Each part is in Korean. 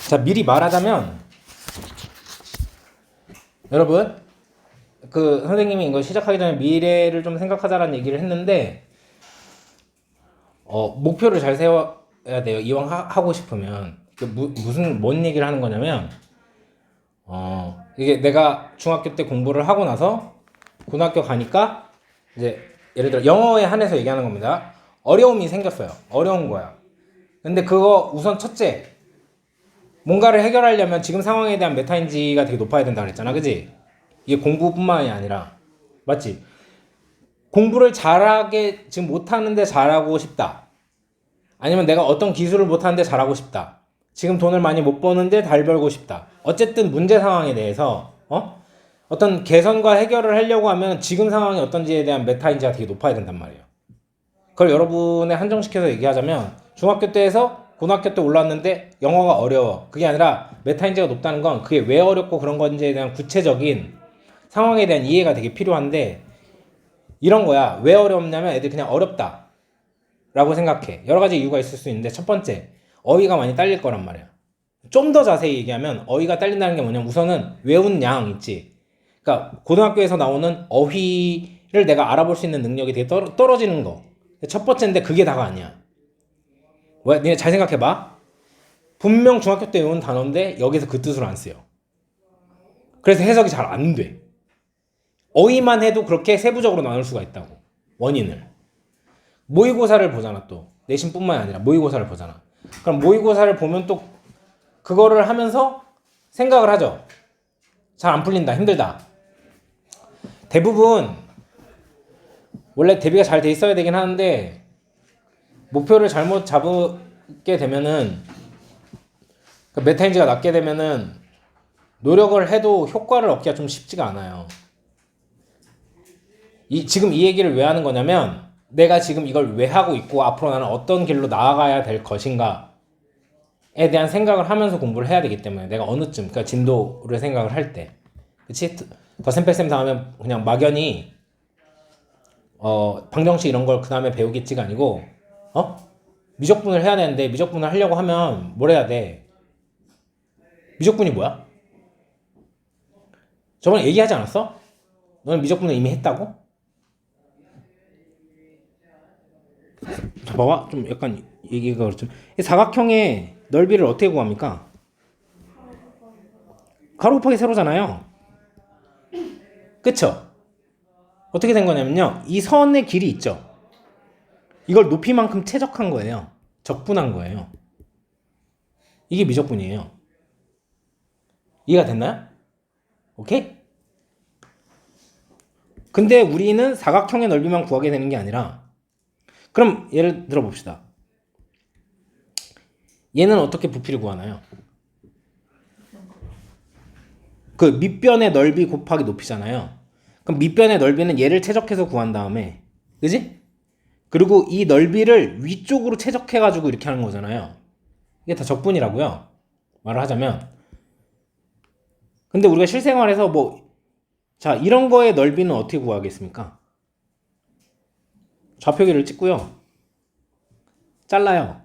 자, 미리 말하자면 여러분 그 선생님이 이거 시작하기 전에 미래를 좀 생각하자라는 얘기를 했는데 목표를 잘 세워야 돼요. 이왕 하고 싶으면 무슨 뭔 얘기를 하는 거냐면 이게 내가 중학교 때 공부를 하고 나서 고등학교 가니까 이제 예를 들어 영어에 한해서 얘기하는 겁니다. 어려움이 생겼어요. 어려운 거야. 근데 그거 우선 첫째 뭔가를 해결하려면 지금 상황에 대한 메타인지가 되게 높아야 된다 그랬잖아. 그지? 이게 공부뿐만이 아니라 맞지? 공부를 잘하게 지금 못하는데 잘하고 싶다. 아니면 내가 어떤 기술을 못하는데 잘하고 싶다. 지금 돈을 많이 못 버는데 잘 벌고 싶다. 어쨌든 문제 상황에 대해서 어떤 개선과 해결을 하려고 하면 지금 상황이 어떤지에 대한 메타인지가 되게 높아야 된단 말이에요. 그걸 여러분에 한정시켜서 얘기하자면 중학교 때에서 고등학교 때 올랐는데 영어가 어려워. 그게 아니라 메타인지가 높다는 건 그게 왜 어렵고 그런 건지에 대한 구체적인 상황에 대한 이해가 되게 필요한데 이런 거야. 왜 어렵냐면 애들 그냥 어렵다 라고 생각해. 여러 가지 이유가 있을 수 있는데 첫 번째 어휘가 많이 딸릴 거란 말이야. 좀 더 자세히 얘기하면 어휘가 딸린다는 게 뭐냐면 우선은 외운 양 있지. 그러니까 고등학교에서 나오는 어휘를 내가 알아볼 수 있는 능력이 되게 떨어지는 거. 첫 번째인데 그게 다가 아니야. 왜? 니네 잘 생각해봐. 분명 중학교 때 외운 단어인데 여기서 그 뜻으로 안 쓰여. 그래서 해석이 잘 안 돼. 어휘만 해도 그렇게 세부적으로 나눌 수가 있다고. 원인을. 모의고사를 보잖아 또. 내신뿐만 아니라 모의고사를 보잖아. 그럼 모의고사를 보면 또 그거를 하면서 생각을 하죠. 잘 안 풀린다. 힘들다. 대부분 원래 대비가 잘 돼 있어야 되긴 하는데 목표를 잘못 잡게 되면은 메타인지가 낮게 되면은 노력을 해도 효과를 얻기가 좀 쉽지가 않아요. 지금 이 얘기를 왜 하는 거냐면 내가 지금 이걸 왜 하고 있고 앞으로 나는 어떤 길로 나아가야 될 것인가에 대한 생각을 하면서 공부를 해야 되기 때문에 내가 어느쯤 그러니까 진도를 생각을 할 때 그치? 덧셈 뺄셈 당하면 그냥 막연히 방정식 이런 걸 그 다음에 배우겠지가 아니고 미적분을 해야 되는데 미적분을 하려고 하면 뭘 해야 돼? 미적분이 뭐야? 저번에 얘기하지 않았어? 너는 미적분을 이미 했다고? 자, 봐봐. 좀 약간 얘기가 그렇죠. 이 사각형의 넓이를 어떻게 구합니까? 가로 곱하기 세로잖아요. 그쵸? 어떻게 된 거냐면요. 이 선의 길이 있죠. 이걸 높이만큼 최적한 거예요. 적분한 거예요. 이게 미적분이에요. 이해가 됐나요? 오케이? 근데 우리는 사각형의 넓이만 구하게 되는 게 아니라 그럼 예를 들어 봅시다. 얘는 어떻게 부피를 구하나요? 그 밑변의 넓이 곱하기 높이잖아요. 그럼 밑변의 넓이는 얘를 최적해서 구한 다음에 그지? 그리고 이 넓이를 위쪽으로 최적해가지고 이렇게 하는 거잖아요. 이게 다 적분이라고요. 말을 하자면. 근데 우리가 실생활에서 자, 이런 거의 넓이는 어떻게 구하겠습니까? 좌표기를 찍고요. 잘라요.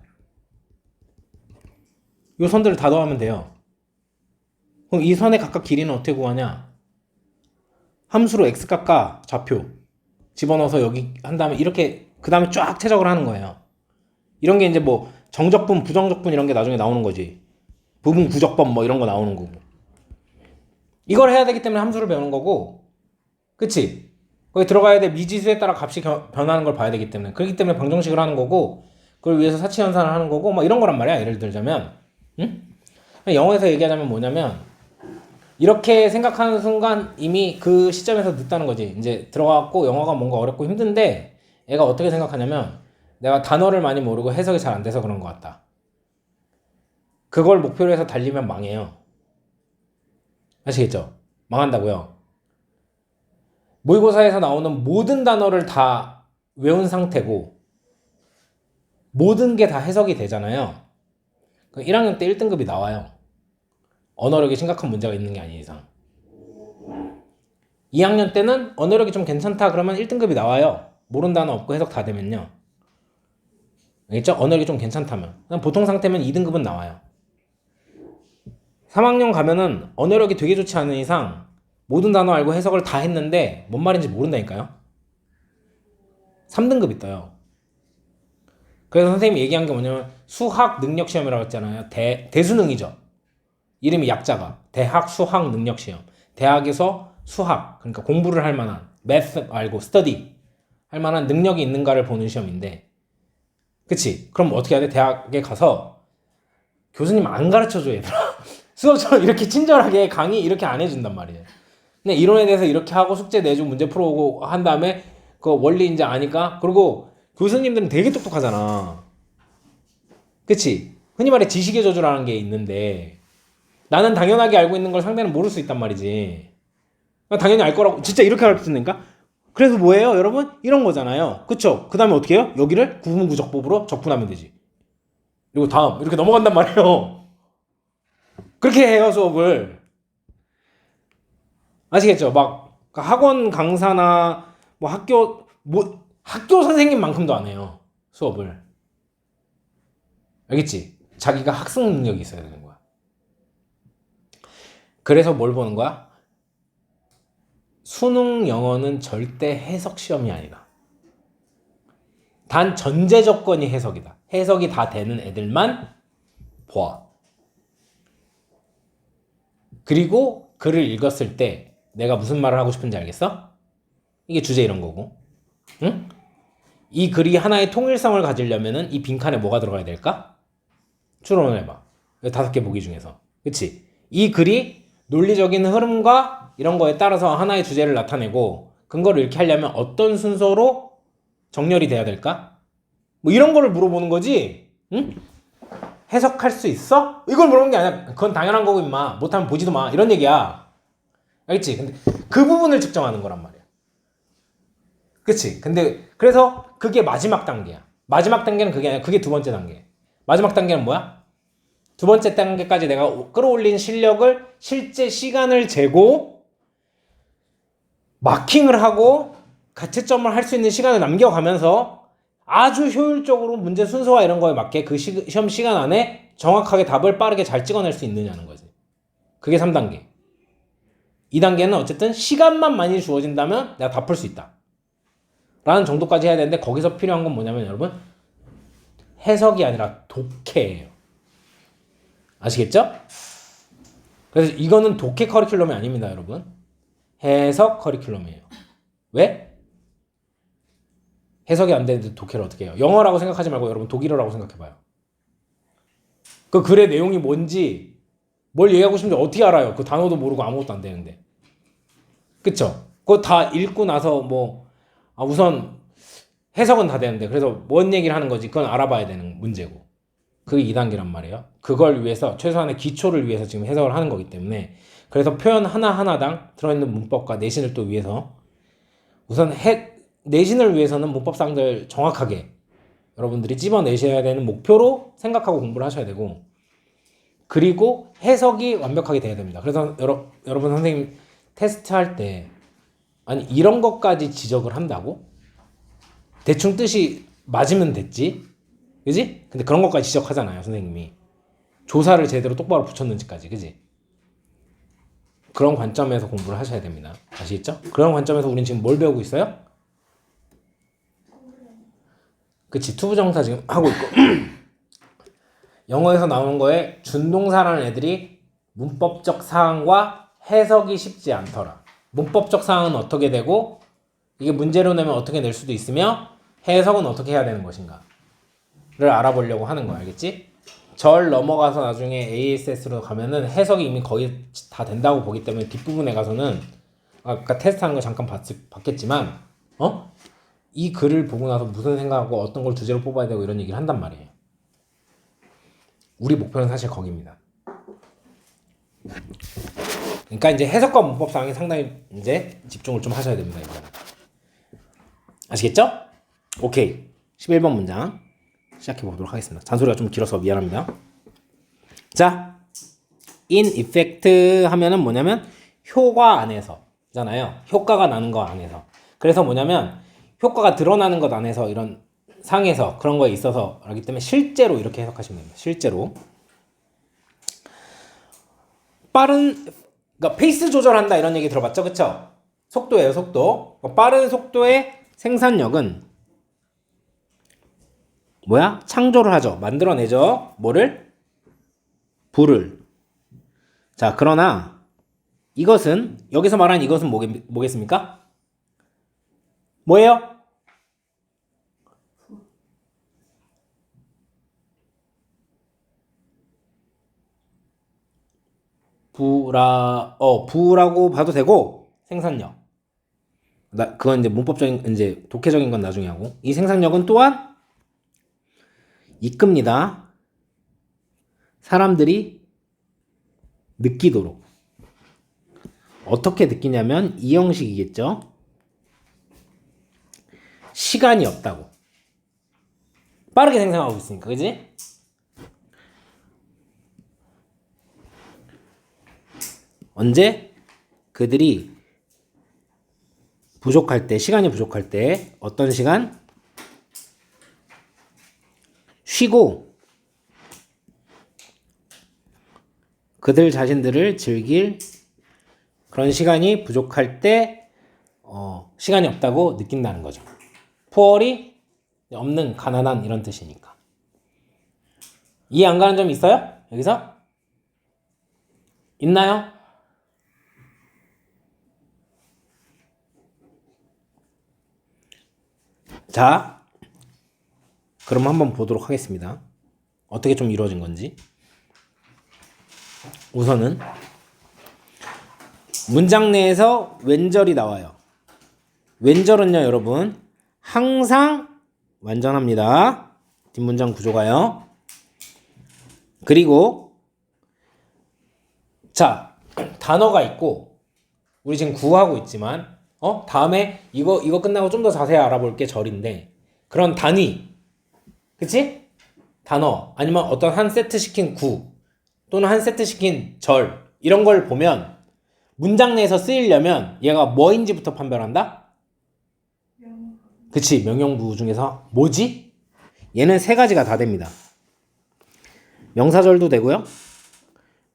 이 선들을 다 더하면 돼요. 그럼 이 선의 각각 길이는 어떻게 구하냐? 함수로 x값과 좌표 집어넣어서 여기 한 다음에 이렇게 그 다음에 쫙 최적을 하는 거예요. 이런 게 이제 정적분, 부정적분 이런 게 나중에 나오는 거지. 부분 구적법 이런 거 나오는 거고. 이걸 해야 되기 때문에 함수를 배우는 거고, 그치? 거기 들어가야 돼. 미지수에 따라 값이 변하는 걸 봐야 되기 때문에. 그렇기 때문에 방정식을 하는 거고, 그걸 위해서 사치연산을 하는 거고, 이런 거란 말이야. 예를 들자면, 응? 영어에서 얘기하자면 뭐냐면, 이렇게 생각하는 순간 이미 그 시점에서 늦다는 거지. 이제 들어가고 영어가 뭔가 어렵고 힘든데, 애가 어떻게 생각하냐면, 내가 단어를 많이 모르고 해석이 잘 안 돼서 그런 것 같다. 그걸 목표로 해서 달리면 망해요. 아시겠죠? 망한다고요. 모의고사에서 나오는 모든 단어를 다 외운 상태고 모든 게 다 해석이 되잖아요. 1학년 때 1등급이 나와요. 언어력에 심각한 문제가 있는 게 아닌 이상. 2학년 때는 언어력이 좀 괜찮다 그러면 1등급이 나와요. 모르는 단어 없고 해석 다 되면요. 알겠죠? 언어력이 좀 괜찮다면. 보통 상태면 2등급은 나와요. 3학년 가면은 언어력이 되게 좋지 않은 이상 모든 단어 알고 해석을 다 했는데 뭔 말인지 모른다니까요. 3등급이 떠요. 그래서 선생님이 얘기한 게 뭐냐면 수학 능력 시험이라고 했잖아요. 대수능이죠. 이름이 약자가 대학 수학 능력 시험. 대학에서 수학, 그러니까 공부를 할 만한 매스 알고 스터디 할 만한 능력이 있는가를 보는 시험인데, 그치? 그럼 어떻게 해야 돼? 대학에 가서 교수님 안 가르쳐줘 얘들아. 수업처럼 이렇게 친절하게 강의 이렇게 안 해준단 말이에요. 그냥 이론에 대해서 이렇게 하고 숙제 내주고 문제 풀어오고 한 다음에 그 원리 이제 아니까. 그리고 교수님들은 되게 똑똑하잖아. 그치? 흔히 말해 지식의 저주라는 게 있는데 나는 당연하게 알고 있는 걸 상대는 모를 수 있단 말이지. 당연히 알 거라고 진짜 이렇게 가르치니까. 그래서 뭐예요 여러분? 이런 거잖아요. 그쵸? 그 다음에 어떻게 해요? 여기를 구분구적법으로 적분하면 되지. 그리고 다음 이렇게 넘어간단 말이에요. 그렇게 해요 수업을. 아시겠죠? 막 학원 강사나 학교 선생님만큼도 안 해요 수업을. 알겠지? 자기가 학습 능력이 있어야 되는 거야. 그래서 뭘 보는 거야? 수능 영어는 절대 해석 시험이 아니다. 단 전제 조건이 해석이다. 해석이 다 되는 애들만 봐. 그리고 글을 읽었을 때 내가 무슨 말을 하고 싶은지 알겠어? 이게 주제 이런 거고. 응? 이 글이 하나의 통일성을 가지려면은 이 빈칸에 뭐가 들어가야 될까? 추론해봐. 5개 보기 중에서. 그치? 이 글이 논리적인 흐름과 이런 거에 따라서 하나의 주제를 나타내고 근거를 이렇게 하려면 어떤 순서로 정렬이 돼야 될까? 뭐 이런 거를 물어보는 거지. 응? 해석할 수 있어? 이걸 물어보는 게 아니야. 그건 당연한 거고 임마. 못하면 보지도 마. 이런 얘기야. 알겠지? 근데 그 부분을 측정하는 거란 말이야. 그치? 근데 그래서 그게 마지막 단계야. 마지막 단계는 그게 아니야. 그게 두 번째 단계. 마지막 단계는 뭐야? 두 번째 단계까지 내가 끌어올린 실력을 실제 시간을 재고 마킹을 하고 가채점을 할 수 있는 시간을 남겨가면서 아주 효율적으로 문제 순서와 이런 거에 맞게 그 시험 시간 안에 정확하게 답을 빠르게 잘 찍어낼 수 있느냐는 거지. 그게 3단계. 2단계는 어쨌든 시간만 많이 주어진다면 내가 다 풀 수 있다 라는 정도까지 해야 되는데, 거기서 필요한 건 뭐냐면 여러분, 해석이 아니라 독해예요. 아시겠죠? 그래서 이거는 독해 커리큘럼이 아닙니다 여러분. 해석 커리큘럼이에요. 왜? 해석이 안 되는데 독해를 어떻게 해요? 영어라고 생각하지 말고 여러분 독일어라고 생각해봐요. 그 글의 내용이 뭔지 뭘 얘기하고 싶은지 어떻게 알아요? 그 단어도 모르고 아무것도 안 되는데. 그쵸? 그거 다 읽고 나서 우선 해석은 다 되는데 그래서 뭔 얘기를 하는 거지 그건 알아봐야 되는 문제고. 그게 2단계란 말이에요. 그걸 위해서 최소한의 기초를 위해서 지금 해석을 하는 거기 때문에, 그래서 표현 하나하나당 들어있는 문법과 내신을 또 위해서 우선 내신을 위해서는 문법상들 정확하게 여러분들이 찝어내셔야 되는 목표로 생각하고 공부를 하셔야 되고, 그리고 해석이 완벽하게 돼야 됩니다. 그래서 여러분 선생님 테스트 할 때 아니 이런 것까지 지적을 한다고? 대충 뜻이 맞으면 됐지? 그지? 근데 그런 것까지 지적하잖아요 선생님이. 조사를 제대로 똑바로 붙였는지까지. 그지? 그런 관점에서 공부를 하셔야 됩니다. 아시겠죠? 그런 관점에서 우린 지금 뭘 배우고 있어요? 그치, 투부정사 지금 하고 있고 영어에서 나오는 거에 준동사라는 애들이 문법적 사항과 해석이 쉽지 않더라. 문법적 사항은 어떻게 되고 이게 문제로 내면 어떻게 낼 수도 있으며 해석은 어떻게 해야 되는 것인가 를 알아보려고 하는 거야. 알겠지? 절 넘어가서 나중에 ASS로 가면은 해석이 이미 거의 다 된다고 보기 때문에 뒷부분에 가서는 아까 테스트하는 거 잠깐 봤겠지만 이 글을 보고 나서 무슨 생각하고 어떤 걸 주제로 뽑아야 되고 이런 얘기를 한단 말이에요. 우리 목표는 사실 거기입니다. 그러니까 이제 해석과 문법상에 상당히 이제 집중을 좀 하셔야 됩니다. 이거는. 아시겠죠? 오케이. 11번 문장 시작해 보도록 하겠습니다. 잔소리가 좀 길어서 미안합니다. 자, in effect 하면은 뭐냐면 효과 안에서잖아요. 효과가 나는 거 안에서. 그래서 뭐냐면 효과가 드러나는 것 안에서 이런 상에서 그런 거에 있어서 하기 때문에 실제로 이렇게 해석하시면 됩니다. 실제로. 그러니까 페이스 조절한다 이런 얘기 들어봤죠, 그쵸? 속도예요, 속도. 빠른 속도의 생산력은 뭐야? 창조를 하죠. 만들어내죠. 뭐를? 부를. 자, 그러나 이것은 여기서 말하는 이것은 뭐겠습니까? 뭐예요? 부라고 봐도 되고 생산력. 그건 이제 문법적인 이제 독해적인 건 나중에 하고 이 생산력은 또한 이끕니다. 사람들이 느끼도록. 어떻게 느끼냐면 이 형식이겠죠. 시간이 없다고. 빠르게 생산하고 있으니까, 그지? 언제? 그들이 부족할 때, 시간이 부족할 때 어떤 시간? 쉬고 그들 자신들을 즐길 그런 시간이 부족할 때 시간이 없다고 느낀다는 거죠. poor이 없는, 가난한 이런 뜻이니까. 이해 안 가는 점 있어요? 여기서? 있나요? 자, 그럼 한번 보도록 하겠습니다. 어떻게 좀 이루어진 건지. 우선은 문장 내에서 왼절이 나와요. 왼절은요, 여러분 항상 완전합니다. 뒷문장 구조가요. 그리고 자, 단어가 있고 우리 지금 구하고 있지만 다음에 이거 끝나고 좀 더 자세히 알아볼게 절인데 그런 단위, 그치? 단어 아니면 어떤 한 세트 시킨 구 또는 한 세트 시킨 절 이런 걸 보면 문장 내에서 쓰이려면 얘가 뭐인지부터 판별한다? 그치, 명령부 중에서 뭐지? 얘는 세 가지가 다 됩니다. 명사절도 되고요,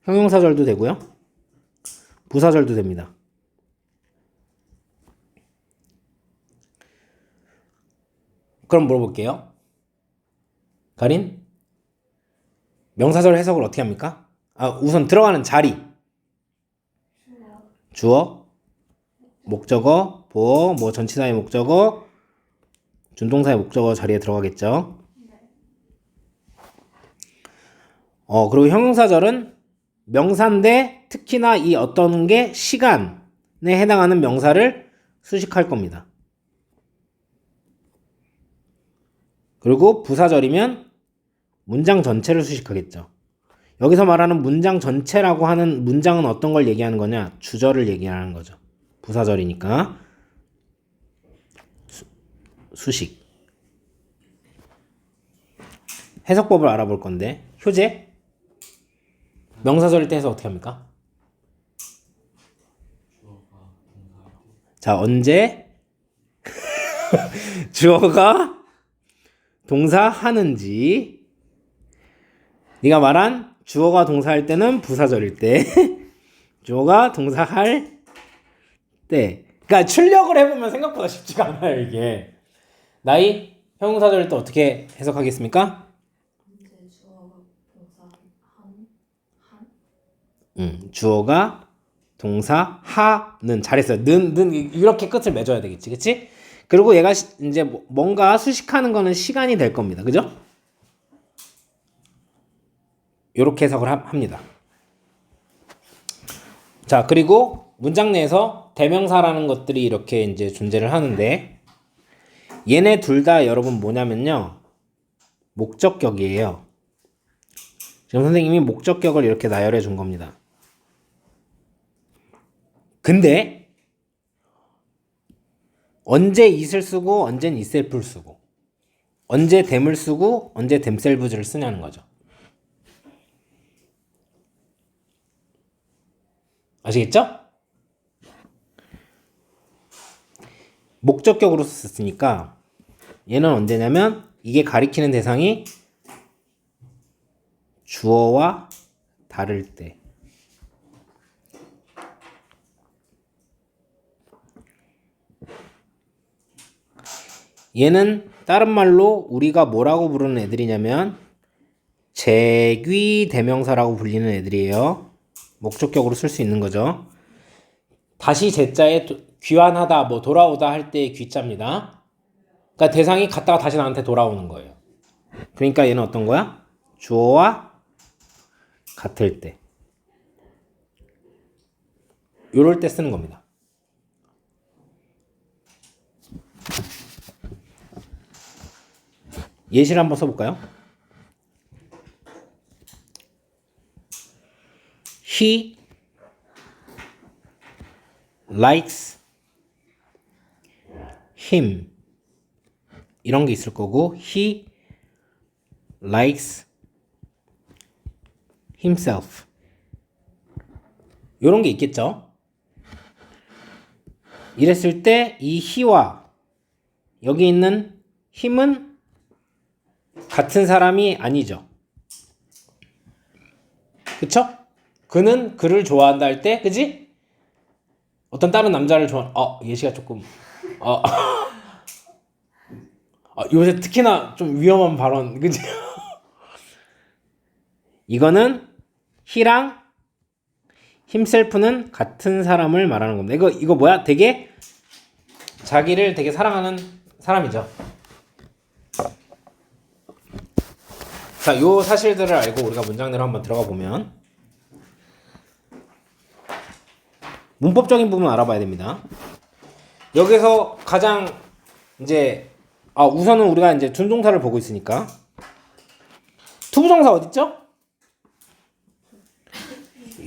형용사절도 되고요, 부사절도 됩니다. 그럼 물어볼게요. 가린, 명사절 해석을 어떻게 합니까? 우선 들어가는 자리. 주어, 목적어, 보어, 뭐 전치사의 목적어, 준동사의 목적어 자리에 들어가겠죠. 그리고 형용사절은 명사인데 특히나 이 어떤 게 시간에 해당하는 명사를 수식할 겁니다. 그리고 부사절이면 문장 전체를 수식하겠죠. 여기서 말하는 문장 전체라고 하는 문장은 어떤 걸 얘기하는 거냐? 주절을 얘기하는 거죠. 부사절이니까. 수식. 해석법을 알아볼 건데 효제. 명사절일 때 해서 어떻게 합니까? 자, 언제 주어가 동사 하는지. 네가 말한 주어가 동사할 때는 부사절일 때 주어가 동사할 때. 그러니까 출력을 해보면 생각보다 쉽지가 않아요 이게. 나이 형용사절일 때 어떻게 해석하겠습니까? 주어가 동사 하는. 잘했어요. 는 이렇게 끝을 맺어야 되겠지, 그치? 그리고 얘가 이제 뭔가 수식하는 거는 시간이 될 겁니다, 그죠? 이렇게 해석을 합니다. 자, 그리고 문장 내에서 대명사라는 것들이 이렇게 이제 존재를 하는데 얘네 둘 다 여러분 뭐냐면요, 목적격이에요. 지금 선생님이 목적격을 이렇게 나열해 준 겁니다. 근데 언제 is를 쓰고 언젠 isself를 쓰고 언제 them을 쓰고 언제 themselves를 쓰냐는 거죠. 아시겠죠? 목적격으로 썼으니까 얘는 언제냐면 이게 가리키는 대상이 주어와 다를 때. 얘는 다른 말로 우리가 뭐라고 부르는 애들이냐면 재귀 대명사라고 불리는 애들이에요. 목적격으로 쓸 수 있는 거죠. 다시 제자에 귀환하다 뭐 돌아오다 할 때의 귀자입니다. 그러니까 대상이 갔다가 다시 나한테 돌아오는 거예요. 그러니까 얘는 어떤 거야? 주어와 같을 때. 요럴 때 쓰는 겁니다. 예시를 한번 써볼까요? He likes him 이런 게 있을 거고 he likes himself 이런 게 있겠죠. 이랬을 때 이 he와 여기 있는 him은 같은 사람이 아니죠. 그쵸? 그는 그를 좋아한다 할 때, 그지? 어떤 다른 남자를 예시가 조금, 요새 특히나 좀 위험한 발언, 그지? 이거는 he랑 himself는 같은 사람을 말하는 겁니다. 이거 뭐야? 되게 자기를 되게 사랑하는 사람이죠. 자, 요 사실들을 알고 우리가 문장대로 한번 들어가 보면 문법적인 부분 알아봐야 됩니다. 여기서 가장 이제 우선은 우리가 이제 준동사를 보고 있으니까 투부정사 어딨죠?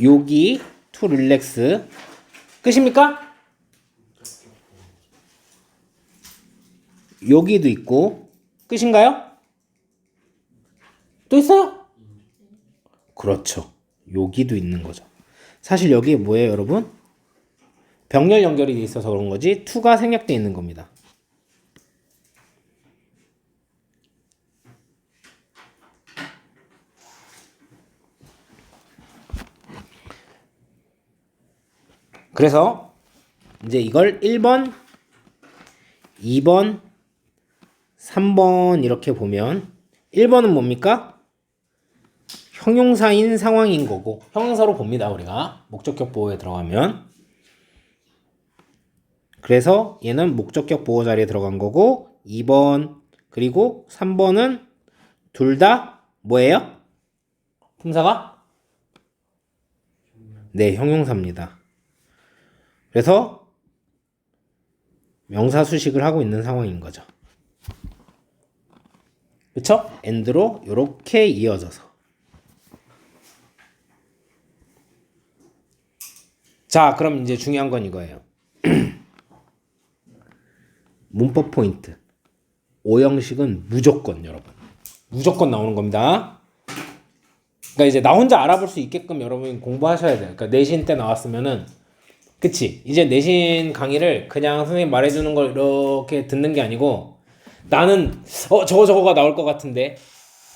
여기 to relax 끝입니까? 여기도 있고 끝인가요? 또 있어요? 그렇죠. 여기도 있는 거죠. 사실 여기에 뭐예요, 여러분? 병렬 연결이 돼 있어서 그런 거지 to가 생략돼 있는 겁니다. 그래서 이제 이걸 1번, 2번, 3번 이렇게 보면 1번은 뭡니까? 형용사인 상황인 거고 형용사로 봅니다. 우리가 목적격 보호에 들어가면 그래서 얘는 목적격 보호 자리에 들어간 거고 2번 그리고 3번은 둘 다 뭐예요? 품사가? 네, 형용사입니다. 그래서 명사 수식을 하고 있는 상황인 거죠. 그쵸? and로 이렇게 이어져서 자, 그럼 이제 중요한 건 이거예요. 문법 포인트. 오형식은 무조건 여러분. 무조건 나오는 겁니다. 그러니까 이제 나 혼자 알아볼 수 있게끔 여러분이 공부하셔야 돼요. 그러니까 내신 때 나왔으면은 그치? 이제 내신 강의를 그냥 선생님 말해주는 걸 이렇게 듣는 게 아니고 나는 저거가 나올 것 같은데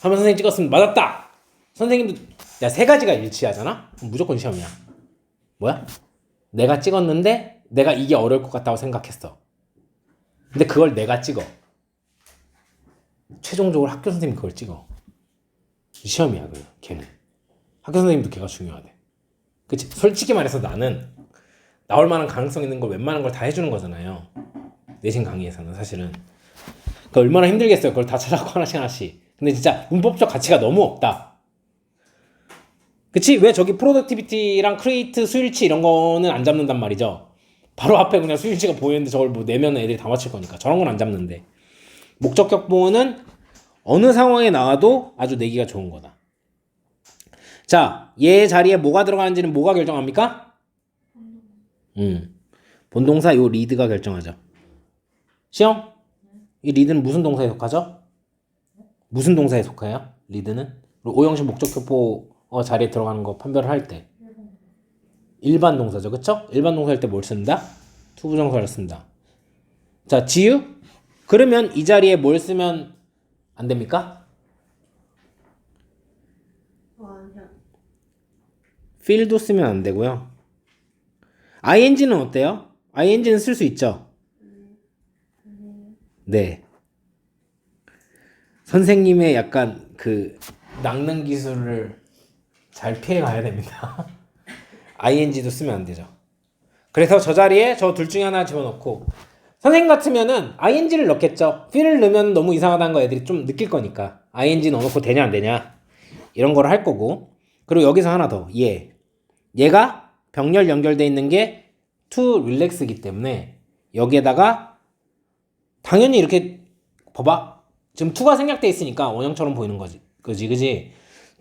하면 선생님 찍었으면 맞았다! 선생님도 야, 세 가지가 일치하잖아? 그럼 무조건 시험이야. 뭐야? 내가 찍었는데 내가 이게 어려울 것 같다고 생각했어. 근데 그걸 내가 찍어. 최종적으로 학교 선생님이 그걸 찍어. 시험이야, 걔는. 학교 선생님도 걔가 중요하대. 그치? 솔직히 말해서 나는 나올 만한 가능성 있는 걸 웬만한 걸 다 해주는 거잖아요. 내신 강의에서는 사실은. 그러니까 얼마나 힘들겠어요. 그걸 다 찾아갖고 하나씩. 근데 진짜 문법적 가치가 너무 없다. 그치? 왜 저기 프로덕티비티랑 크리에이트, 수일치 이런 거는 안 잡는단 말이죠. 바로 앞에 그냥 수일치가 보이는데 저걸 뭐 내면 애들이 다 맞힐 거니까. 저런 건 안 잡는데. 목적격 보호는 어느 상황에 나와도 아주 내기가 좋은 거다. 자, 얘 자리에 뭐가 들어가는지는 뭐가 결정합니까? 본동사 요 리드가 결정하죠. 시영? 이 리드는 무슨 동사에 속하죠? 무슨 동사에 속해요? 리드는? 오형식 목적격 보호 자리에 들어가는 거 판별을 할 때 일반 동사죠. 그쵸? 일반 동사일 때 뭘 쓴다? 투부정사를 쓴다. 자, 지유? 그러면 이 자리에 뭘 쓰면 안 됩니까? feel도 쓰면 안 되고요. ing는 어때요? ing는 쓸 수 있죠? 네. 선생님의 약간 그 낚는 기술을 잘 피해 가야 됩니다. ing도 쓰면 안 되죠. 그래서 저 자리에 저 둘 중에 하나 집어넣고 선생님 같으면은 ing를 넣겠죠. feel을 넣으면 너무 이상하다는 거 애들이 좀 느낄 거니까 ing 넣어놓고 되냐 안 되냐 이런 거를 할 거고 그리고 여기서 하나 더 얘가 병렬 연결돼 있는 게 to relax이기 때문에 여기에다가 당연히 이렇게 봐봐 지금 to가 생략돼 있으니까 원형처럼 보이는 거지 그지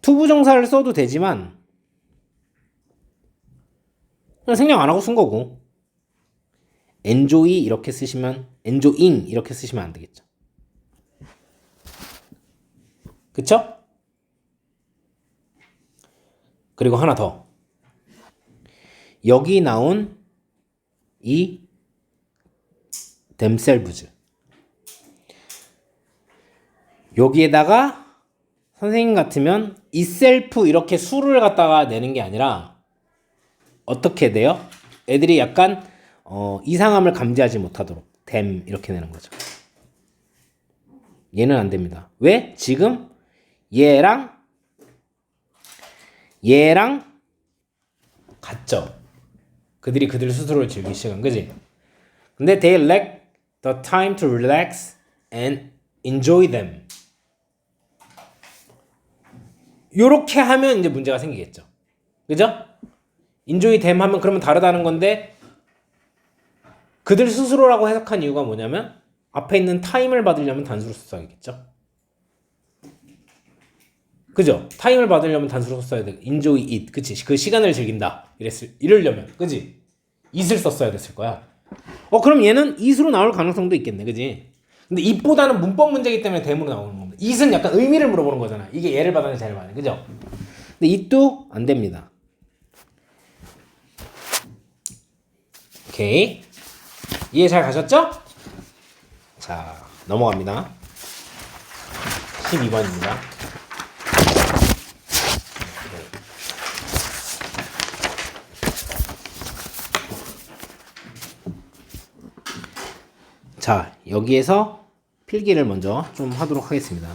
to 부정사를 써도 되지만 그냥 생략 안 하고 쓴 거고 enjoy 이렇게 쓰시면 enjoying 이렇게 쓰시면 안 되겠죠. 그쵸? 그리고 하나 더 여기 나온 이 themselves 여기에다가 선생님 같으면 itself 이렇게 수를 갖다가 내는 게 아니라 어떻게 돼요? 애들이 약간 이상함을 감지하지 못하도록 them 이렇게 내는 거죠. 얘는 안 됩니다. 왜? 지금 얘랑 같죠. 그들이 그들 스스로를 즐기기 시작한 그지? 근데 they lack the time to relax and enjoy them. 요렇게 하면 이제 문제가 생기겠죠. 그죠? enjoy them 하면 그러면 다르다는 건데 그들 스스로라고 해석한 이유가 뭐냐면 앞에 있는 time을 받으려면 단수로 써야겠죠. 그죠? 타임을 받으려면 단수로 써야 돼. enjoy it. 그치? 그 시간을 즐긴다. 이러려면. 그지? it을 썼어야 됐을 거야. 그럼 얘는 it으로 나올 가능성도 있겠네. 그지? 근데 it보다는 문법 문제이기 때문에 them으로 나오는 겁니다. it은 약간 의미를 물어보는 거잖아. 이게 얘를 받았는지 쟤를 받았는지. 그죠? 근데 it도 안 됩니다. 오케이. 이해 잘 가셨죠? 자, 넘어갑니다. 12번입니다. 자, 여기에서 필기를 먼저 좀 하도록 하겠습니다.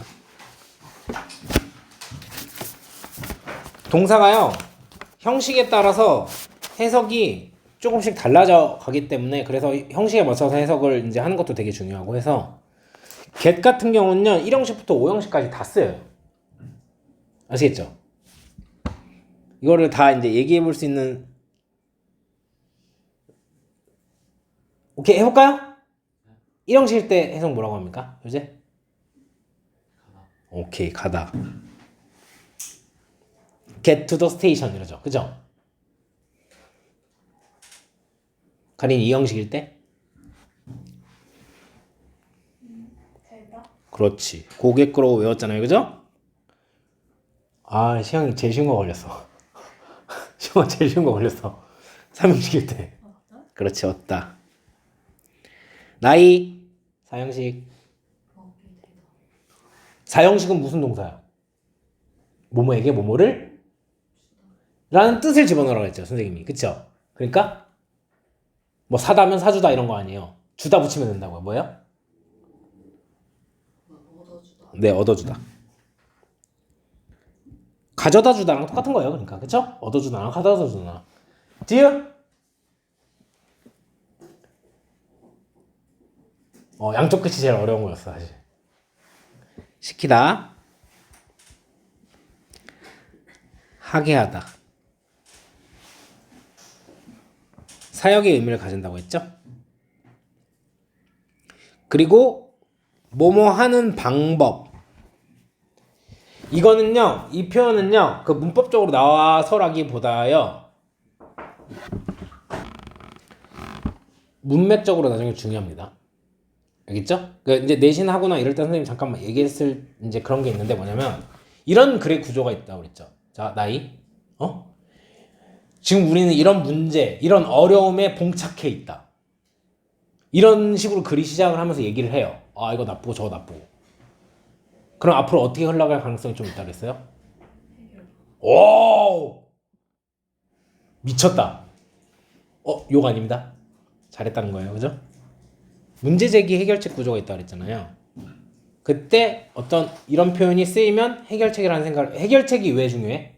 동사가요, 형식에 따라서 해석이 조금씩 달라져 가기 때문에 그래서 형식에 맞춰서 해석을 이제 하는 것도 되게 중요하고 해서 get 같은 경우는요, 1형식부터 5형식까지 다 쓰여요. 아시겠죠? 이거를 다 이제 얘기해 볼 수 있는 오케이, 해볼까요? 1형식일 때 해석 뭐라고 합니까? 요새? 오케이, 가다. get to the station 이러죠. 그죠? 가린 2형식일 때? 그렇지. 고개 끌어고 외웠잖아요. 그죠? 아, 시영이 제일 쉬운 거 걸렸어. 시영아 제일 쉬운 거 걸렸어. 3형식일 때. 그렇지, 없다. 나이 4형식. 4형식은 무슨 동사야? 뭐뭐에게 뭐뭐를 라는 뜻을 집어넣으라고 했죠, 선생님이. 그쵸? 그러니까 뭐 사다면 사주다 이런 거 아니에요. 주다 붙이면 된다고요. 뭐예요? 네, 얻어주다. 가져다 주다랑 똑같은 거예요. 그러니까 그쵸? 얻어주다랑 가져다 주다. 지읒? 양쪽 끝이 제일 어려운 거였어 사실. 시키다, 하게 하다. 사역의 의미를 가진다고 했죠. 그리고 뭐뭐 하는 방법. 이거는요, 이 표현은요, 그 문법적으로 나와서라기보다요, 문맥적으로 나중에 중요합니다. 알겠죠? 그러니까 이제 내신하거나 이럴 때 선생님 잠깐만 얘기했을 이제 그런 게 있는데 뭐냐면 이런 글의 구조가 있다고 그랬죠. 자, 나이. 지금 우리는 이런 문제, 이런 어려움에 봉착해 있다. 이런 식으로 글이 시작을 하면서 얘기를 해요. 아, 이거 나쁘고 저거 나쁘고. 그럼 앞으로 어떻게 흘러갈 가능성이 좀 있다 그랬어요? 오! 미쳤다. 욕 아닙니다. 잘했다는 거예요. 그죠? 문제 제기 해결책 구조가 있다 그랬잖아요. 그때 어떤 이런 표현이 쓰이면 해결책이라는 생각을 해결책이 왜 중요해?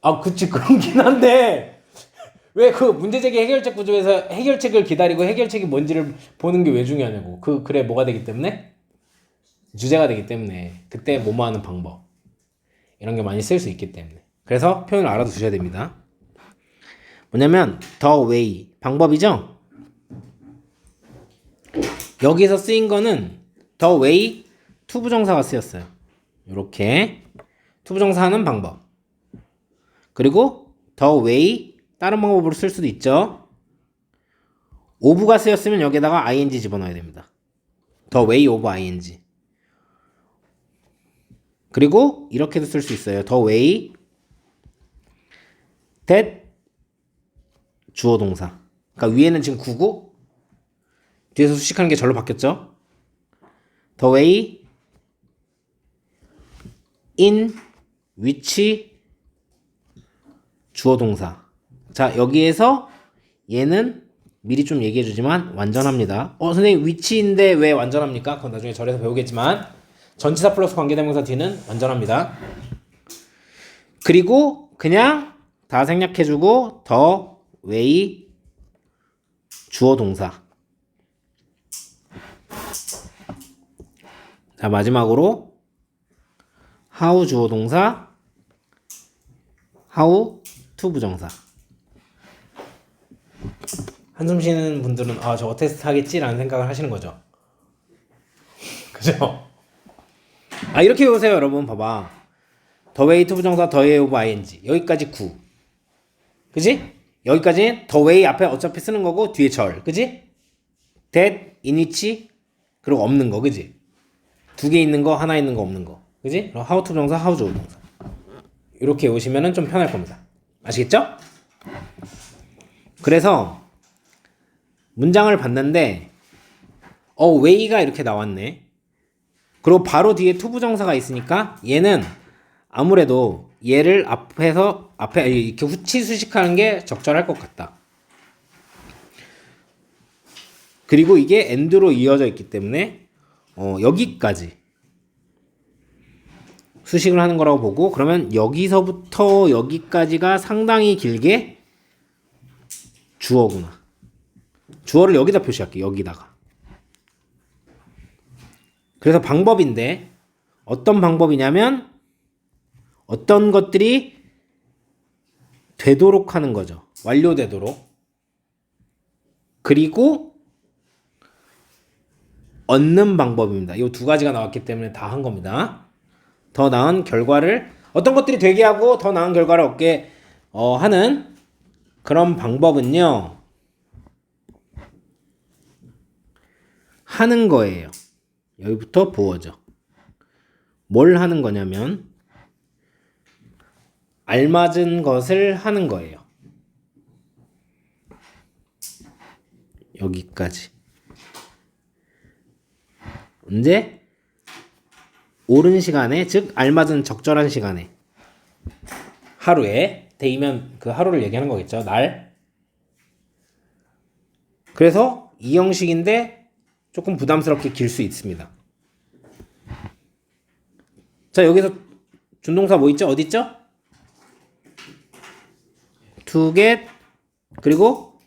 아, 그치 그런긴 한데 왜 그 문제제기 해결책 구조에서 해결책을 기다리고 해결책이 뭔지를 보는 게 왜 중요하냐고. 그래 뭐가 되기 때문에 주제가 되기 때문에 그때 뭐뭐 하는 방법 이런 게 많이 쓸 수 있기 때문에 그래서 표현을 알아두셔야 됩니다. 뭐냐면 the way 방법이죠. 여기서 쓰인 거는 the way 투부정사가 쓰였어요. 이렇게 투부정사 하는 방법. 그리고 the way 다른 방법으로 쓸 수도 있죠. of가 쓰였으면 여기에다가 ing 집어넣어야 됩니다. the way of ing. 그리고 이렇게도 쓸 수 있어요. the way that 주어 동사. 그러니까 위에는 지금 구고 뒤에서 수식하는 게 절로 바뀌었죠. the way in which 주어 동사. 자, 여기에서 얘는 미리 좀 얘기해 주지만 완전합니다. 선생님 which인데 왜 완전합니까? 그건 나중에 절에서 배우겠지만 전치사 플러스 관계대명사 뒤는 완전합니다. 그리고 그냥 다 생략해주고 the way 주어 동사. 자, 마지막으로 how 주어 동사, how 투부정사. 한숨 쉬는 분들은 저거 테스트 하겠지라는 생각을 하시는 거죠. 그죠? 이렇게 보세요 여러분. 봐봐. the way 투부정사 the way of ing 여기까지 구. 그지? 여기까지 the way 앞에 어차피 쓰는 거고 뒤에 절. 그지? that, in which 그리고 없는 거. 그지? 두 개 있는 거 하나 있는 거 없는 거. 그지? 그럼 how 투부정사 how 주어 동사. 이렇게 오시면은 좀 편할 겁니다. 아시겠죠? 그래서 문장을 봤는데 way가 이렇게 나왔네. 그리고 바로 뒤에 투부정사가 있으니까 얘는 아무래도 얘를 앞에 이렇게 후치 수식하는 게 적절할 것 같다. 그리고 이게 and로 이어져 있기 때문에 여기까지 수식을 하는 거라고 보고 그러면 여기서부터 여기까지가 상당히 길게 주어구나. 주어를 여기다 표시할게요. 여기다가. 그래서 방법인데 어떤 방법이냐면 어떤 것들이 되도록 하는 거죠. 완료되도록. 그리고 얻는 방법입니다. 이 두 가지가 나왔기 때문에 다 한 겁니다. 더 나은 결과를 어떤 것들이 되게 하고 더 나은 결과를 얻게 하는 그런 방법은요. 하는 거예요. 여기부터 보어죠. 뭘 하는 거냐면 알맞은 것을 하는 거예요. 여기까지. 언제? 옳은 시간에, 즉 알맞은 적절한 시간에. 하루에 데이면 그 하루를 얘기하는 거겠죠. 날. 그래서 이 형식인데 조금 부담스럽게 길 수 있습니다. 자, 여기서 준동사 뭐 있죠? 어디 있죠? to get 그리고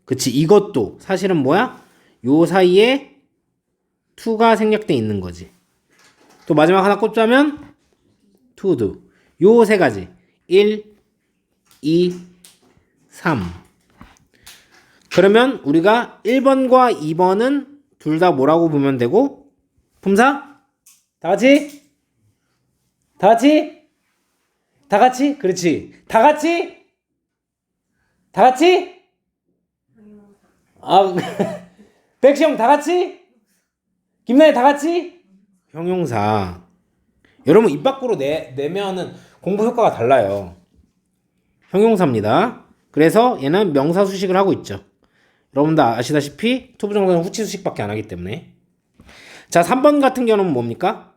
그치 이것도 사실은 뭐야? 요 사이에 to가 생략돼 있는 거지. 또 마지막 하나 꼽자면 to do. 요 세 가지. 1, 2, 3. 그러면 우리가 1번과 2번은 둘 다 뭐라고 보면 되고 품사? 다 같이? 다 같이? 다 같이? 그렇지. 다 같이? 다 같이? 백시형 다 같이? 김나희 다 같이? 형용사. 여러분 입 밖으로 내면은 공부 효과가 달라요. 형용사입니다. 그래서 얘는 명사 수식을 하고 있죠. 여러분들 아시다시피 투부정사는 후치 수식밖에 안 하기 때문에. 자, 3번 같은 경우는 뭡니까?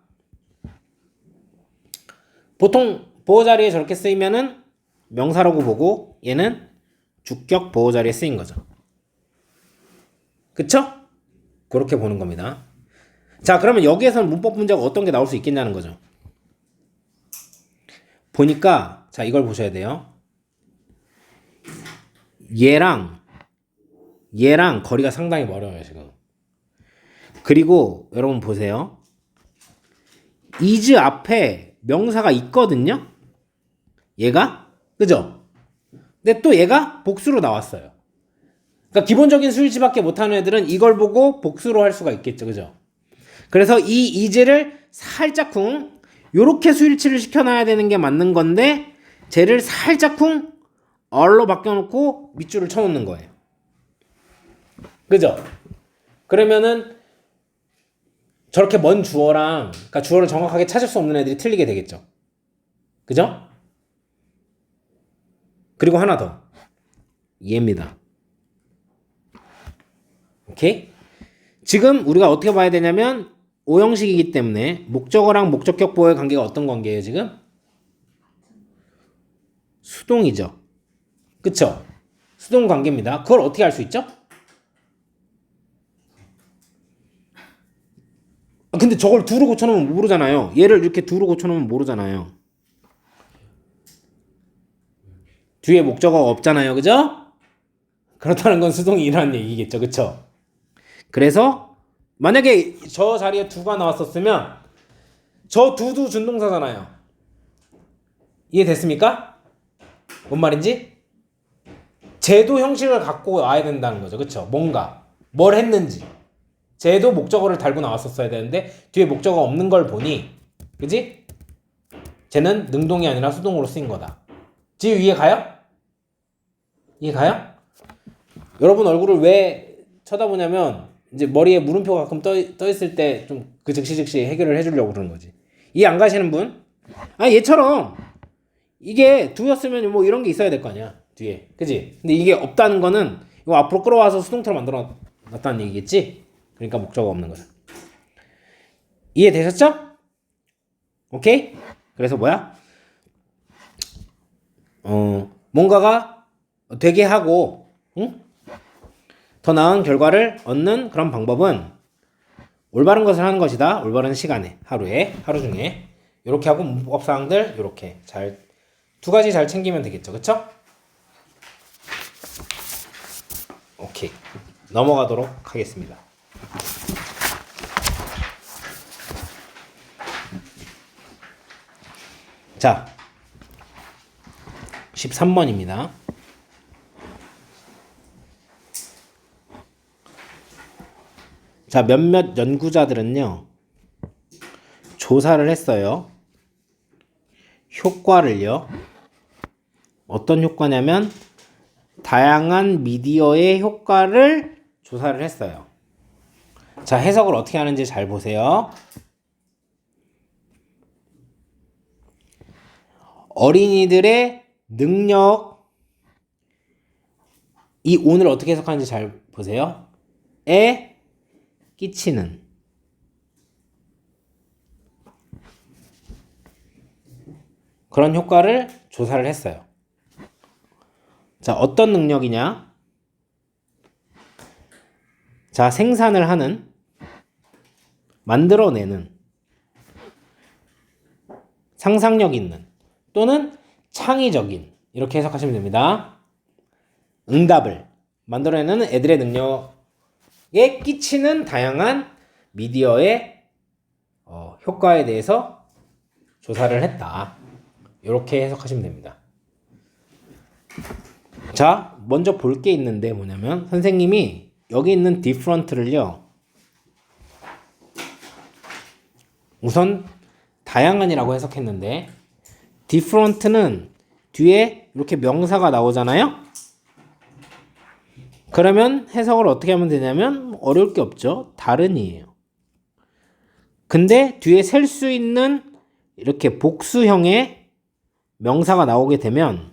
보통 보호 자리에 저렇게 쓰이면은 명사라고 보고 얘는 주격 보호 자리에 쓰인 거죠. 그쵸? 그렇게 보는 겁니다. 자, 그러면 여기에서는 문법 문제가 어떤 게 나올 수 있겠냐는 거죠. 보니까 자, 이걸 보셔야 돼요. 얘랑 거리가 상당히 멀어요, 지금. 그리고 여러분 보세요. is 앞에 명사가 있거든요. 얘가, 그죠? 근데 또 얘가 복수로 나왔어요. 그러니까 기본적인 수일치밖에 못하는 애들은 이걸 보고 복수로 할 수가 있겠죠, 그죠? 그래서 이 is를 살짝쿵 요렇게 수일치를 시켜놔야 되는 게 맞는 건데 쟤를 살짝쿵 얼로 바뀌어놓고 밑줄을 쳐놓는 거예요. 그죠? 그러면은 저렇게 먼 주어랑, 그러니까 주어를 정확하게 찾을 수 없는 애들이 틀리게 되겠죠. 그죠? 그리고 하나 더. 얘입니다. 오케이? 지금 우리가 어떻게 봐야 되냐면 오형식이기 때문에 목적어랑 목적격보의 관계가 어떤 관계예요, 지금? 수동이죠. 그쵸? 수동 관계입니다. 그걸 어떻게 알 수 있죠? 근데 저걸 두로 고쳐놓으면 모르잖아요. 얘를 이렇게 두로 고쳐놓으면 모르잖아요. 뒤에 목적어가 없잖아요. 그죠? 그렇다는 건 수동이라는 얘기겠죠. 그쵸? 그래서 만약에 저 자리에 두가 나왔었으면 저 두도 준동사잖아요. 이해됐습니까? 뭔 말인지? 제도 형식을 갖고 와야 된다는 거죠. 그쵸? 뭔가 뭘 했는지 제도 목적어를 달고 나왔었어야 되는데 뒤에 목적어가 없는 걸 보니, 그지? 쟤는 능동이 아니라 수동으로 쓰인 거다. 지금 이해 가요? 이해 가요? 여러분 얼굴을 왜 쳐다보냐면 이제 머리에 물음표 가끔 떠 있을 때 좀 그 즉시 해결을 해주려고 그러는 거지. 이해 안 가시는 분? 아, 얘처럼 이게 두였으면 뭐 이런 게 있어야 될 거 아니야 뒤에, 그지? 근데 이게 없다는 거는 이거 앞으로 끌어와서 수동태로 만들어 놨다는 얘기겠지? 그러니까 목적어 없는 거죠. 이해되셨죠? 오케이? 그래서 뭐야? 뭔가가 되게 하고, 응? 더 나은 결과를 얻는 그런 방법은 올바른 것을 하는 것이다. 올바른 시간에, 하루 중에 이렇게 하고 문법 사항들 이렇게 잘 두 가지 잘 챙기면 되겠죠, 그쵸? 오케이, 넘어가도록 하겠습니다. 자, 13번입니다. 자, 몇몇 연구자들은요, 조사를 했어요. 효과를요. 어떤 효과냐면, 다양한 미디어의 효과를 조사를 했어요. 자, 해석을 어떻게 하는지 잘 보세요. 어린이들의 능력, 이 오늘 어떻게 해석하는지 잘 보세요. 에 끼치는 그런 효과를 조사를 했어요. 자, 어떤 능력이냐? 자, 생산을 하는, 만들어내는, 상상력 있는, 또는 창의적인, 이렇게 해석하시면 됩니다. 응답을 만들어내는 애들의 능력에 끼치는 다양한 미디어의 효과에 대해서 조사를 했다. 이렇게 해석하시면 됩니다. 자, 먼저 볼 게 있는데 뭐냐면 선생님이 여기 있는 different를요, 우선 다양한이라고 해석했는데 different는 뒤에 이렇게 명사가 나오잖아요. 그러면 해석을 어떻게 하면 되냐면 어려울 게 없죠. 다른이에요. 근데 뒤에 셀 수 있는 이렇게 복수형의 명사가 나오게 되면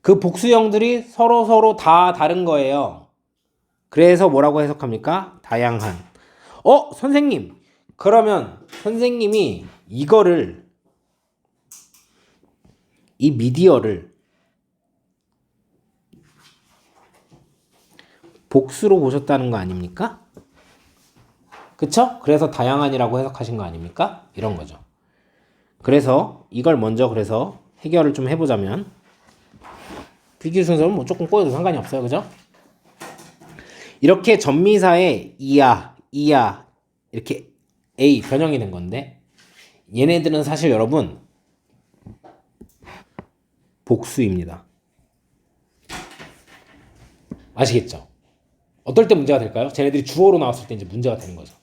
그 복수형들이 서로 다 다른 거예요. 그래서 뭐라고 해석합니까? 다양한. 선생님, 그러면 선생님이 이거를, 이 미디어를 복수로 보셨다는 거 아닙니까? 그쵸? 그래서 다양한이라고 해석하신 거 아닙니까? 이런 거죠. 그래서 이걸 먼저 그래서 해결을 좀 해보자면 비교 순서는 뭐 조금 꼬여도 상관이 없어요. 그죠? 이렇게 전미사에 이야, 이야 이렇게 A 변형이 된 건데 얘네들은 사실 여러분 복수입니다. 아시겠죠? 어떨 때 문제가 될까요? 쟤네들이 주어로 나왔을 때 이제 문제가 되는 거죠.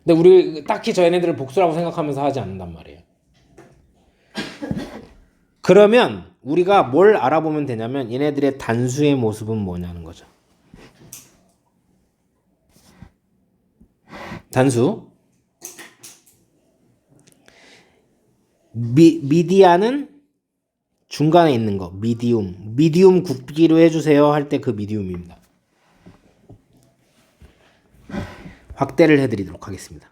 근데 우리 딱히 저 얘네들을 복수라고 생각하면서 하지 않는단 말이에요. 그러면 우리가 뭘 알아보면 되냐면 얘네들의 단수의 모습은 뭐냐는 거죠. 단수. 미디아는 중간에 있는 거. 미디움 굽기로 해주세요 할 때 그 미디움입니다. 확대를 해드리도록 하겠습니다.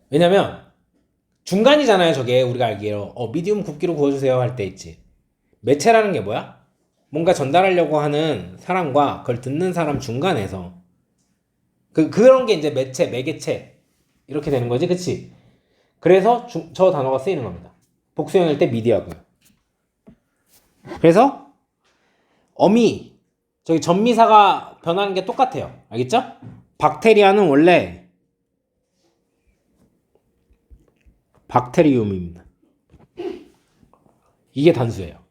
왜냐면 중간이잖아요. 저게 우리가 알기로 미디움 굽기로 구워주세요 할 때 있지. 매체라는 게 뭐야? 뭔가 전달하려고 하는 사람과 그걸 듣는 사람 중간에서 그런 게 이제 매개체 이렇게 되는 거지, 그치? 그래서 저 단어가 쓰이는 겁니다. 복수형일 때 미디어고요. 그래서 저기 전미사가 변하는 게 똑같아요. 알겠죠? 박테리아는 원래 박테리움입니다. 이게 단수예요.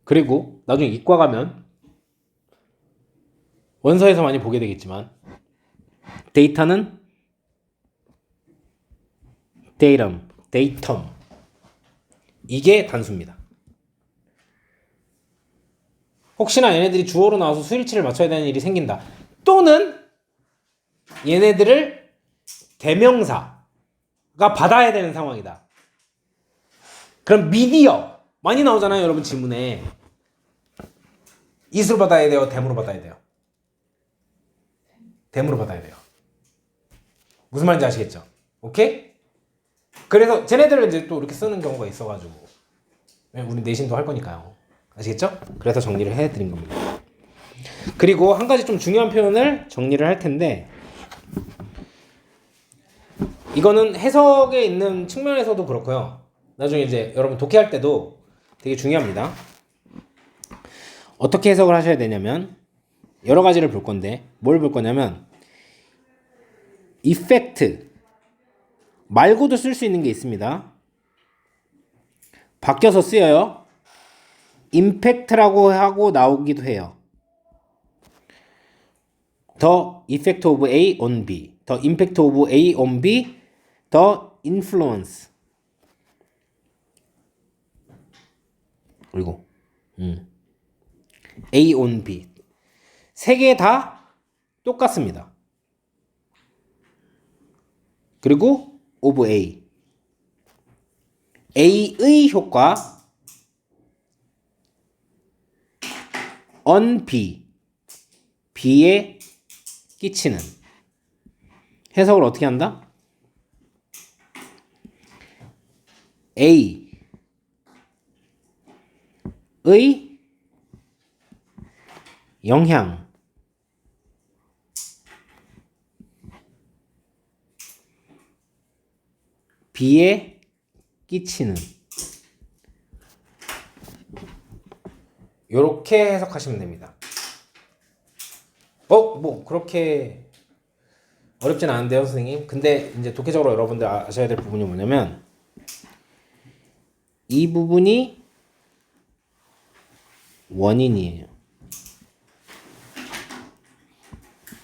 그리고 나중에 이과 가면 원서에서 많이 보게 되겠지만 데이터는 데이텀 이게 단수입니다. 혹시나 얘네들이 주어로 나와서 수일치를 맞춰야 되는 일이 생긴다. 또는 얘네들을 대명사가 받아야 되는 상황이다. 그럼 미디어 많이 나오잖아요. 여러분 질문에. 이수로 받아야 돼요? 댐으로 받아야 돼요? 댐으로 받아야 돼요. 무슨 말인지 아시겠죠? 오케이? 그래서 쟤네들을 이제 또 이렇게 쓰는 경우가 있어가지고 우리 내신도 할 거니까요. 아시겠죠? 그래서 정리를 해드린 겁니다. 그리고 한 가지 좀 중요한 표현을 정리를 할 텐데 이거는 해석에 있는 측면에서도 그렇고요. 나중에 이제 여러분 독해할 때도 되게 중요합니다. 어떻게 해석을 하셔야 되냐면 여러 가지를 볼 건데 뭘 볼 거냐면 이펙트 말고도 쓸 수 있는 게 있습니다. 바뀌어서 쓰여요. 임팩트라고 하고 나오기도 해요. The effect of A on B, the impact of A on B, the influence. 그리고 A on B 세 개 다 똑같습니다. 그리고 of A의 효과 on B에 끼치는 해석을 어떻게 한다? A의 영향 B에 끼치는 요렇게 해석하시면 됩니다. 뭐 그렇게 어렵진 않은데요, 선생님. 근데 이제 독해적으로 여러분들 아셔야 될 부분이 뭐냐면 이 부분이 원인이에요.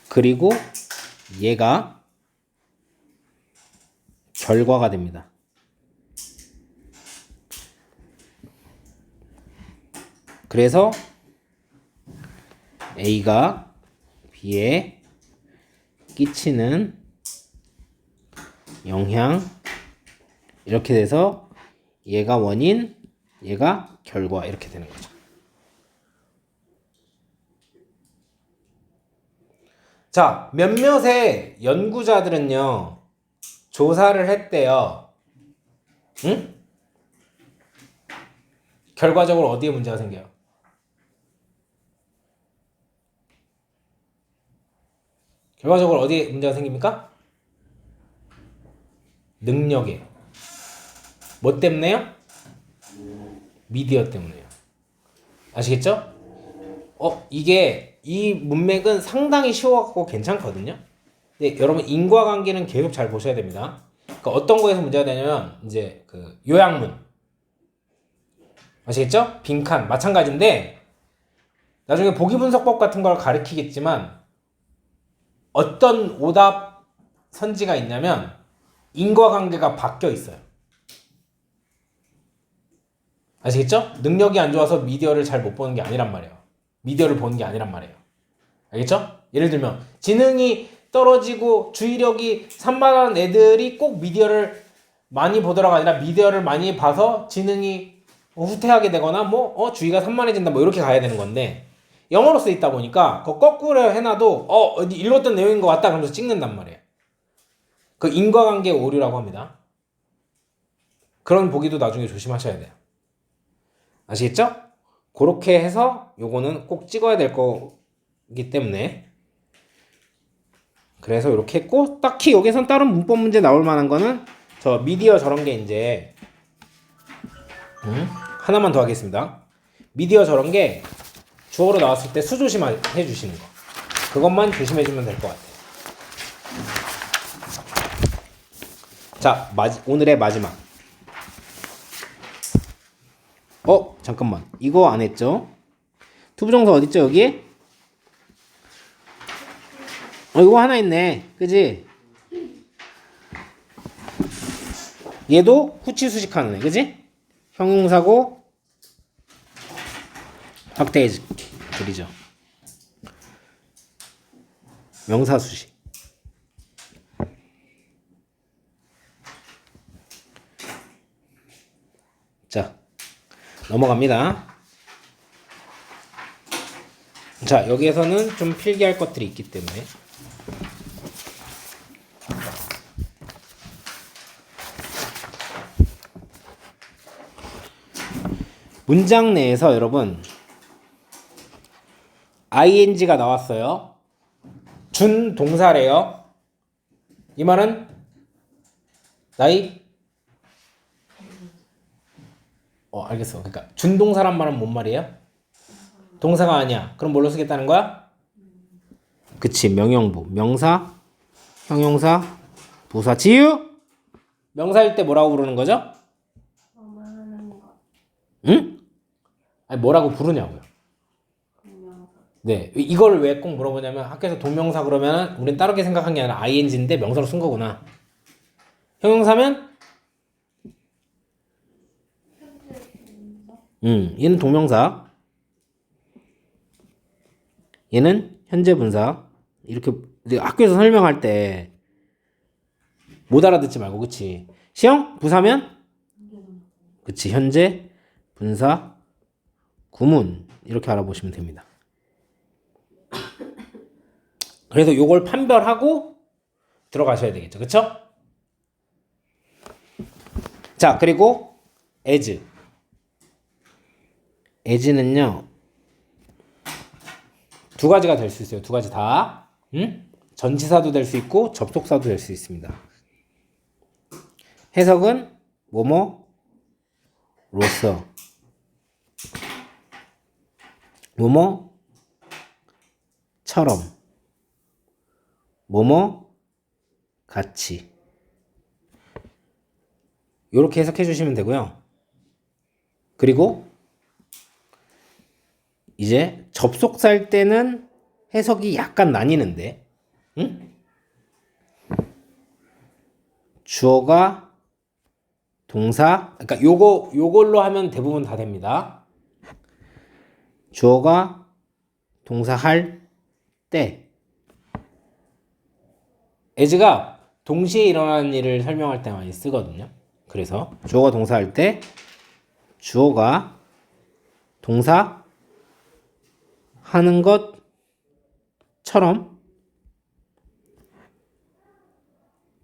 그리고 얘가 결과가 됩니다. 그래서 A가 B에 끼치는 영향 이렇게 돼서 얘가 원인, 얘가 결과 이렇게 되는 거죠. 자, 몇몇의 연구자들은요 조사를 했대요. 응? 결과적으로 어디에 문제가 생겨요? 결과적으로 어디에 문제가 생깁니까? 능력에. 뭐 때문에요? 미디어 때문에요. 아시겠죠? 이게 이 문맥은 상당히 쉬워갖고 괜찮거든요. 근데 여러분 인과관계는 계속 잘 보셔야 됩니다. 그러니까 어떤 거에서 문제가 되냐면 이제 그 요약문. 아시겠죠? 빈칸 마찬가지인데 나중에 보기분석법 같은 걸 가르치겠지만 어떤 오답 선지가 있냐면 인과관계가 바뀌어 있어요. 아시겠죠? 능력이 안 좋아서 미디어를 잘 못 보는 게 아니란 말이에요. 미디어를 보는 게 아니란 말이에요. 알겠죠? 예를 들면 지능이 떨어지고 주의력이 산만한 애들이 꼭 미디어를 많이 보더라가 아니라 미디어를 많이 봐서 지능이 후퇴하게 되거나 주의가 산만해진다 이렇게 가야 되는 건데 영어로 써 있다 보니까 그거 거꾸로 해놔도 어디 읽었던 내용인 것 같다 그러면서 찍는단 말이에요. 그 인과관계 오류라고 합니다. 그런 보기도 나중에 조심하셔야 돼요. 아시겠죠? 그렇게 해서 요거는 꼭 찍어야 될 거기 때문에 그래서 이렇게 했고 딱히 여기선 다른 문법 문제 나올 만한 거는 저 미디어 저런 게 이제 하나만 더 하겠습니다. 미디어 저런 게 주어로 나왔을 때 수조심 해주시는 거 그것만 조심해주면 될 것 같아요. 자 오늘의 마지막 잠깐만 이거 안 했죠? 투부정사 어딨죠 여기? 이거 하나 있네 그지? 얘도 후치수식하는 애 그지? 형용사고 확대해드리죠. 명사수식 자 넘어갑니다. 자 여기에서는 좀 필기할 것들이 있기 때문에 문장 내에서 여러분 ing가 나왔어요. 준 동사래요. 이 말은 나이 알겠어. 그러니까 준 동사란 말은 뭔 말이에요? 동사가 아니야. 그럼 뭘로 쓰겠다는 거야? 그치 명령부 명사 형용사 부사 지유 명사일 때 뭐라고 부르는 거죠? 응? 아니 뭐라고 부르냐고요. 네 이걸 왜 꼭 물어보냐면 학교에서 동명사 그러면 우린 다르게 생각한 게 아니라 ing인데 명사로 쓴 거구나. 형용사면 얘는 동명사 얘는 현재 분사 이렇게 학교에서 설명할 때 못 알아듣지 말고 그치 시형 부사면 그치 현재 분사 구문 이렇게 알아보시면 됩니다. 그래서 요걸 판별하고 들어가셔야 되겠죠 그쵸? 자 그리고 as는요 두 가지가 될 수 있어요. 두 가지 다 전치사도 될 수 있고 접속사도 될 수 있습니다. 해석은 뭐뭐로서 뭐뭐처럼 뭐뭐 같이 이렇게 해석해 주시면 되고요. 그리고 이제 접속사일 때는 해석이 약간 나뉘는데 주어가 동사 그러니까 요걸로 하면 대부분 다 됩니다. 주어가 동사 할 때 as가 동시에 일어나는 일을 설명할 때 많이 쓰거든요. 그래서 주어가 동사 할 때 주어가 동사 하는 것처럼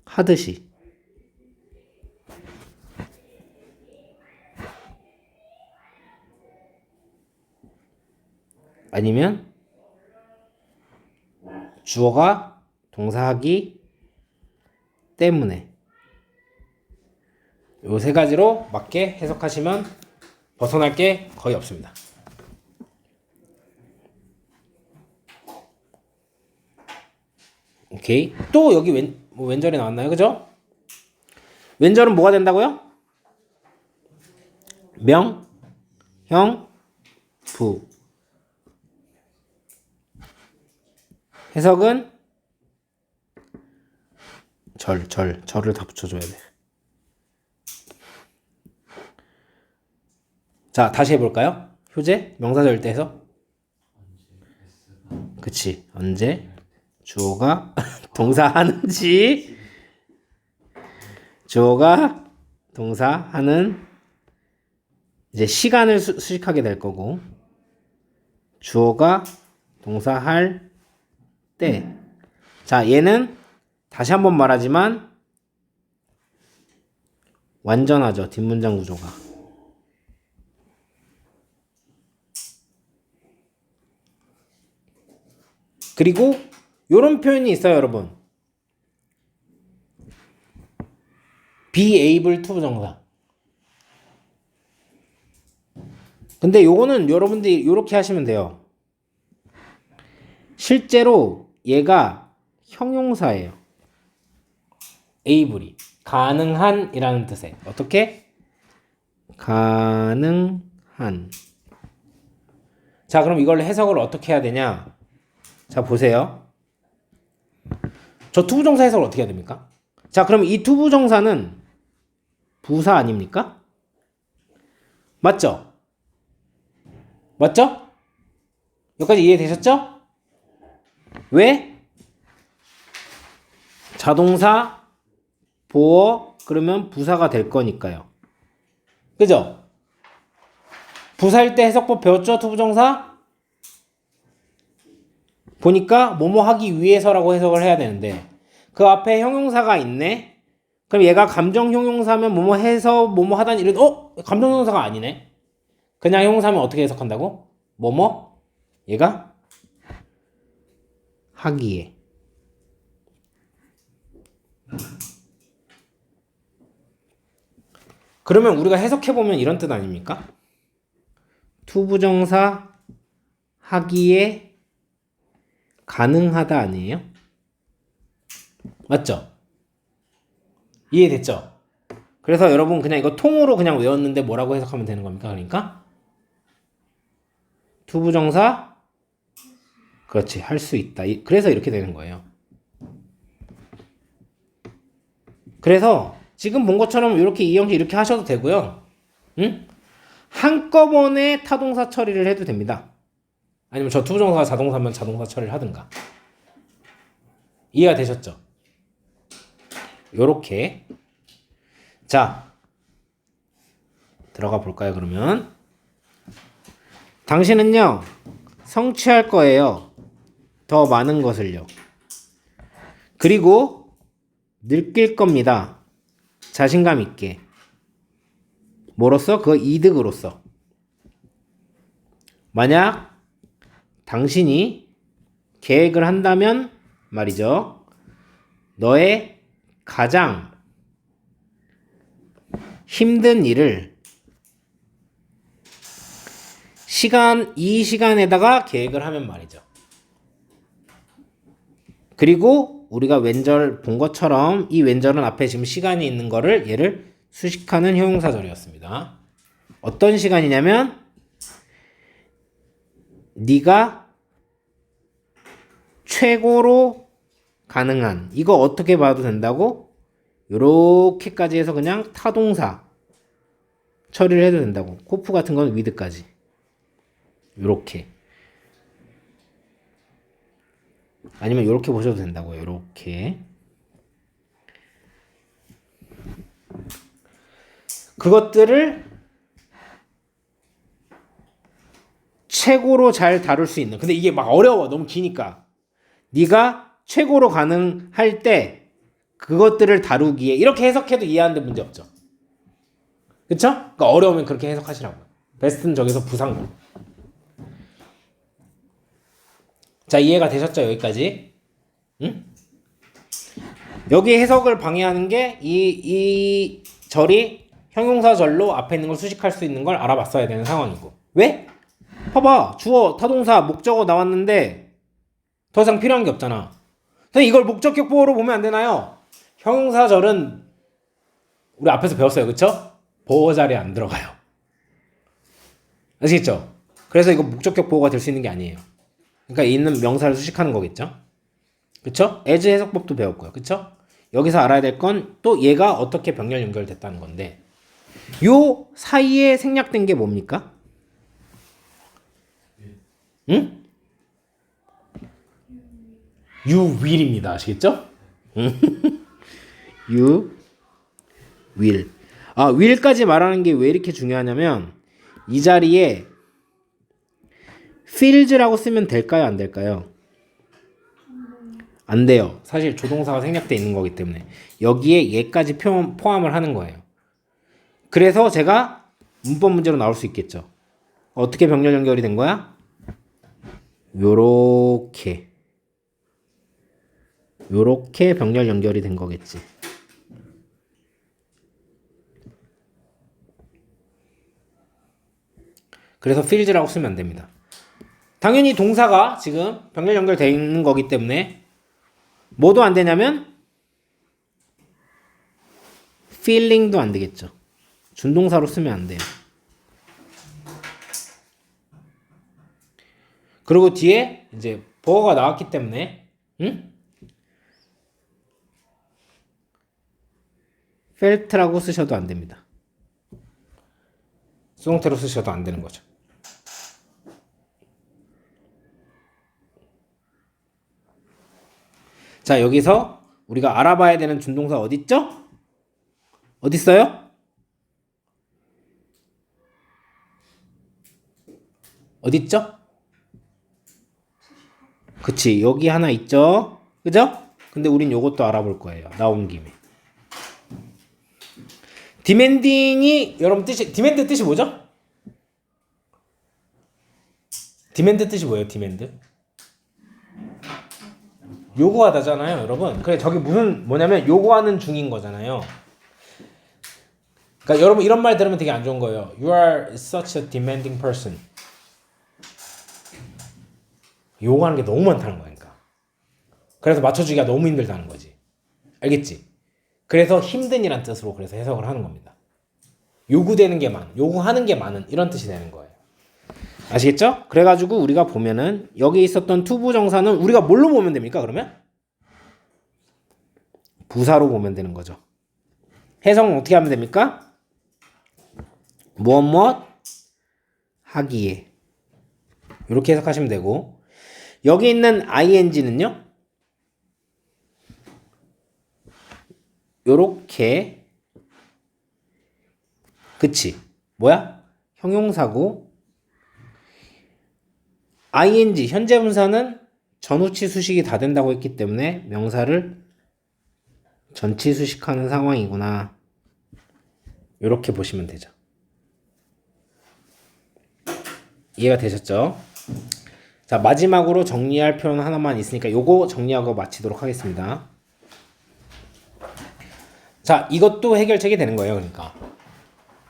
하듯이 아니면 주어가 동사하기 때문에. 요 세 가지로 맞게 해석하시면 벗어날 게 거의 없습니다. 오케이. 또 여기 왼절이 나왔나요? 그죠? 왼절은 뭐가 된다고요? 명, 형, 부. 해석은 절을 다 붙여줘야 돼. 자, 다시 해볼까요? 효제, 명사절 때 해석. 그치. 언제 주어가 동사하는지, 주어가 동사하는 이제 시간을 수식하게 될 거고, 주어가 동사할 때. 자, 얘는 다시 한번 말하지만 완전하죠. 뒷문장 구조가. 그리고 요런 표현이 있어요, 여러분. be able to 부정사. 근데 요거는 여러분들이 요렇게 하시면 돼요. 실제로 얘가 형용사예요. able이 가능한 이라는 뜻에. 어떻게? 가능한. 자, 그럼 이걸 해석을 어떻게 해야 되냐? 자, 보세요. 저 투부정사 해석을 어떻게 해야 됩니까? 자, 그럼 이 투부정사는 부사 아닙니까? 맞죠? 맞죠? 여기까지 이해되셨죠? 왜? 자동사, 보어, 그러면 부사가 될 거니까요. 그죠? 부사일 때 해석법 배웠죠? 투부정사? 보니까 뭐뭐 하기 위해서라고 해석을 해야 되는데 그 앞에 형용사가 있네? 그럼 얘가 감정 형용사면 뭐뭐 해서 뭐뭐 하다니 이런 감정 형용사가 아니네? 그냥 형용사면 어떻게 해석한다고? 뭐뭐? 얘가 하기에. 그러면 우리가 해석해보면 이런 뜻 아닙니까? 투부정사 하기에 가능하다 아니에요? 맞죠? 이해됐죠? 그래서 여러분 그냥 이거 통으로 그냥 외웠는데 뭐라고 해석하면 되는 겁니까? 그러니까 투부정사 그렇지 할 수 있다. 그래서 이렇게 되는 거예요. 그래서 지금 본 것처럼 이렇게 이 형식 이렇게 하셔도 되고요. 응? 한꺼번에 타동사 처리를 해도 됩니다. 아니면 저 투부정사가 자동사면 자동사 처리를 하든가. 이해가 되셨죠? 요렇게. 자, 들어가 볼까요, 그러면? 당신은요, 성취할 거예요. 더 많은 것을요. 그리고 느낄 겁니다. 자신감 있게. 뭐로써? 그 이득으로써. 만약 당신이 계획을 한다면 말이죠. 너의 가장 힘든 일을 이 시간에다가 계획을 하면 말이죠. 그리고 우리가 왼절 본 것처럼 이 왼절은 앞에 지금 시간이 있는 거를 얘를 수식하는 형용사절이었습니다. 어떤 시간이냐면 네가 최고로 가능한 이거 어떻게 봐도 된다고 요렇게까지 해서 그냥 타동사 처리를 해도 된다고. 코프 같은 건 위드까지 요렇게 아니면 요렇게 보셔도 된다고요. 요렇게 그것들을 최고로 잘 다룰 수 있는. 근데 이게 막 어려워. 너무 기니까. 네가 최고로 가능할 때 그것들을 다루기에 이렇게 해석해도 이해하는데 문제 없죠. 그쵸? 그러니까 어려우면 그렇게 해석하시라고요. 베스트는 저기서 부상고. 자, 이해가 되셨죠? 여기까지? 응? 여기 해석을 방해하는 게 이 절이 형용사절로 앞에 있는 걸 수식할 수 있는 걸 알아봤어야 되는 상황이고. 왜? 봐봐. 주어, 타동사, 목적어 나왔는데 더 이상 필요한 게 없잖아. 선생님 이걸 목적격 보호로 보면 안 되나요? 형용사절은 우리 앞에서 배웠어요. 그쵸? 보호 자리에 안 들어가요. 아시겠죠? 그래서 이거 목적격 보호가 될 수 있는 게 아니에요. 그러니까 있는 명사를 수식하는 거겠죠? 그쵸? as 해석법도 배웠고요. 그쵸? 여기서 알아야 될 건 또 얘가 어떻게 병렬 연결됐다는 건데 요 사이에 생략된 게 뭡니까? 응? You will입니다. 아시겠죠? You will. 아, will까지 말하는 게 왜 이렇게 중요하냐면 이 자리에 feels라고 쓰면 될까요? 안 될까요? 안 돼요. 사실 조동사가 생략돼 있는 거기 때문에 여기에 얘까지 포함을 하는 거예요. 그래서 제가 문법 문제로 나올 수 있겠죠. 어떻게 병렬 연결이 된 거야? 요렇게 병렬 연결이 된 거겠지. 그래서 feels라고 쓰면 안 됩니다. 당연히 동사가 지금 병렬 연결되어 있는 거기 때문에 뭐도 안 되냐면 feeling도 안 되겠죠. 준동사로 쓰면 안 돼요. 그리고 뒤에 이제 보어가 나왔기 때문에 felt라고 쓰셔도 안 됩니다. 수동태로 쓰셔도 안 되는 거죠. 자, 여기서 우리가 알아봐야 되는 준동사 어디 있죠? 어디 있어요? 어디 있죠? 그치, 여기 하나 있죠? 그죠? 근데 우린 요것도 알아볼 거예요. 나온 김에. demanding이 여러분 demand 뜻이 뭐죠? demand 뜻이 뭐예요? demand? 요구하다잖아요, 여러분. 그래, 저게 뭐냐면 요구하는 중인 거잖아요. 그러니까 여러분 이런 말 들으면 되게 안 좋은 거예요. You are such a demanding person. 요구하는 게 너무 많다는 거니까. 그래서 맞춰주기가 너무 힘들다는 거지. 알겠지? 그래서 힘든이란 뜻으로 그래서 해석을 하는 겁니다. 요구되는 게 요구하는 게 많은 이런 뜻이 되는 거예요. 아시겠죠? 그래가지고 우리가 보면은 여기 있었던 투부정사는 우리가 뭘로 보면 됩니까? 그러면? 부사로 보면 되는 거죠. 해석은 어떻게 하면 됩니까? 무엇 하기에 이렇게 해석하시면 되고 여기 있는 ing는요 요렇게 그치 뭐야? 형용사고 ing 현재 분사는 전후치 수식이 다 된다고 했기 때문에 명사를 전치 수식하는 상황이구나 요렇게 보시면 되죠. 이해가 되셨죠? 자, 마지막으로 정리할 표현 하나만 있으니까 요거 정리하고 마치도록 하겠습니다. 자, 이것도 해결책이 되는 거예요. 그러니까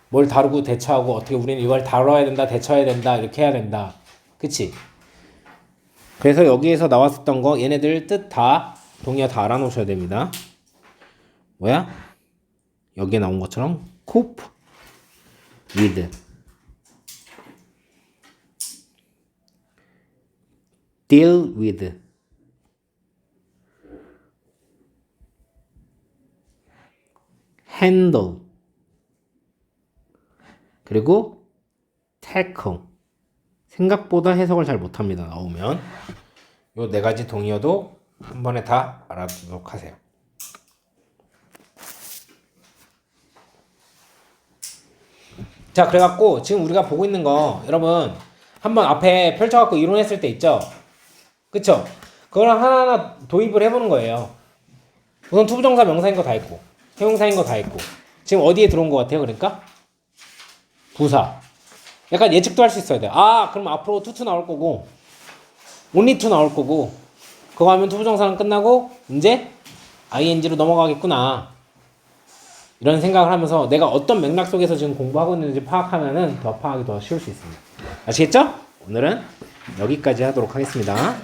뭘 다루고 대처하고 어떻게 우리는 이걸 다뤄야 된다, 대처해야 된다, 이렇게 해야 된다. 그치? 그래서 여기에서 나왔었던 거 얘네들 뜻 다 동의어 다 알아놓으셔야 됩니다. 뭐야? 여기에 나온 것처럼 cope with deal with handle 그리고 tackle 생각보다 해석을 잘 못합니다. 나오면 요 네 가지 동의어도 한 번에 다 알아두도록 하세요. 자, 그래갖고 지금 우리가 보고 있는 거 여러분 한번 앞에 펼쳐갖고 이론했을 때 있죠? 그쵸? 그거랑 하나하나 도입을 해보는 거예요. 우선 투부정사 명사인 거 다 있고 형용사인 거 다 있고 지금 어디에 들어온 것 같아요? 그러니까 부사 약간 예측도 할 수 있어야 돼요. 아 그럼 앞으로 투투 나올 거고 only to 나올 거고 그거 하면 투부정사는 끝나고 이제 ing로 넘어가겠구나. 이런 생각을 하면서 내가 어떤 맥락 속에서 지금 공부하고 있는지 파악하면은 더 파악이 더 쉬울 수 있습니다. 아시겠죠? 오늘은 여기까지 하도록 하겠습니다.